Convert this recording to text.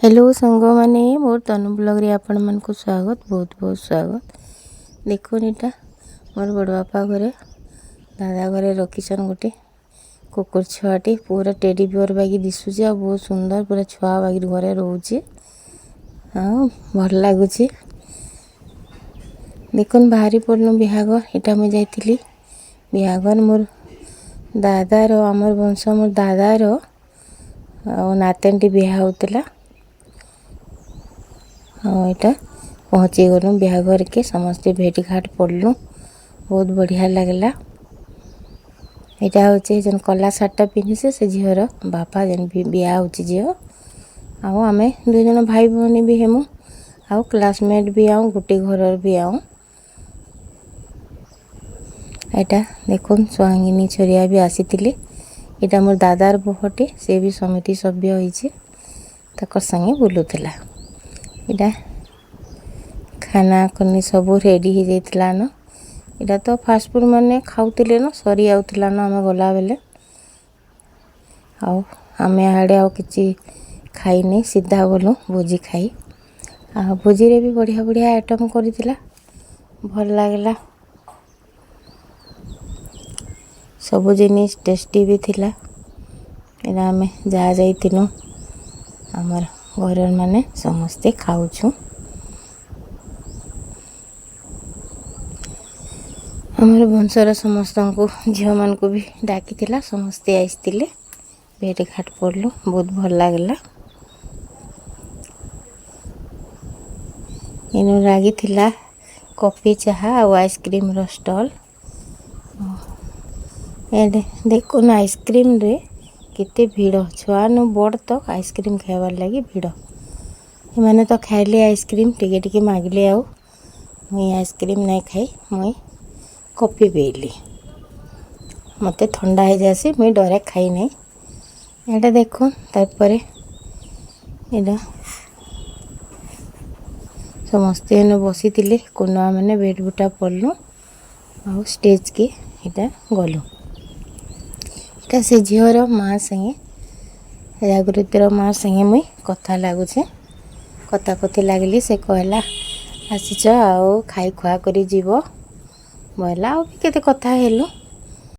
Hello सांग माने मोर तनु blog रे आपण मन को स्वागत बहुत बहुत स्वागत। देखो नीटा मोर बड़ बापा घरे दादा घरे रखीछन गोटे कुकुर छुआटी पूरा टेडी बियर बागी दिसुचे आ बहुत सुंदर पूरा छुआ बागी घरे रोचे। हाँ भल लगुचे। देखन बाहरी पड़नु बिहागर इटा मैं जाइथिली बिहागर मोर दादार आमर वंश मोर दादार नातेनटी बिहा होतला। हाँ इटा पहुँची गलु बिहाघर के समस्ते भेट घाट पड़लु बहुत बढ़िया लगला। यहाँ हूँ जेन कला सार्टा पिंधि से झीर बापा जेन बिहा हो झी आउ आम दुई जन भाई भौणी भी हेमु आउ क्लासमेट भी आऊँ गोटे घर भी आऊँ। एटा देखुन सुहागिनी छरिया भी आसी इटा मोर दादार बहटे से भी समिति सभ्य होइछे तक संगे बुलुला। इटा खाना कनी सब रेडी हो जाइतला न इटा तो फास्ट फूड माने खाउतिले न सरी आउतला न आमे गला बेले आमे आड़े आउ किछि खाई नहीं सीधा गलु भोजी खाई आ भोजी रे भी बढ़िया बढ़िया आइटम करितला भल लागला सब जिनिस टेस्टी भी थिला। इना आमे जा जाइतिनु हमर घर माने समस्ते खाऊछु। हमर वंशर समस्त को झील मान को भी डाकी समस्ते आसते भेट घाट पड़लु बहुत भल लगला। इन लगी कॉफी चाहा और आइसक्रीम रो स्टॉल देखो आइसक्रीम रे केते भीड़ छुआ नु बड़ तक आइसक्रीम खाइबार लगी भीड़ मैंने तो खाइले आइसक्रीम टिके टिके मागिले आउ मुई आइसक्रीम नहीं खाई मुई कॉफी पीली मत ठंडा हो जासी मुई डरे खाई नहीं। यहाँ देखो तापर यहाँ समस्ते बसी कोना मैंने बेट बुटा पड़लु आ स्टेज के इटा गलु इटा से झीर माँ संगे जागृतिर माँ संगे मुई कथा लगुचे कथा कथी लगली से कहला आसीच आओ खाई खुआ करी जीव बोला आ भी केते कथा हेलु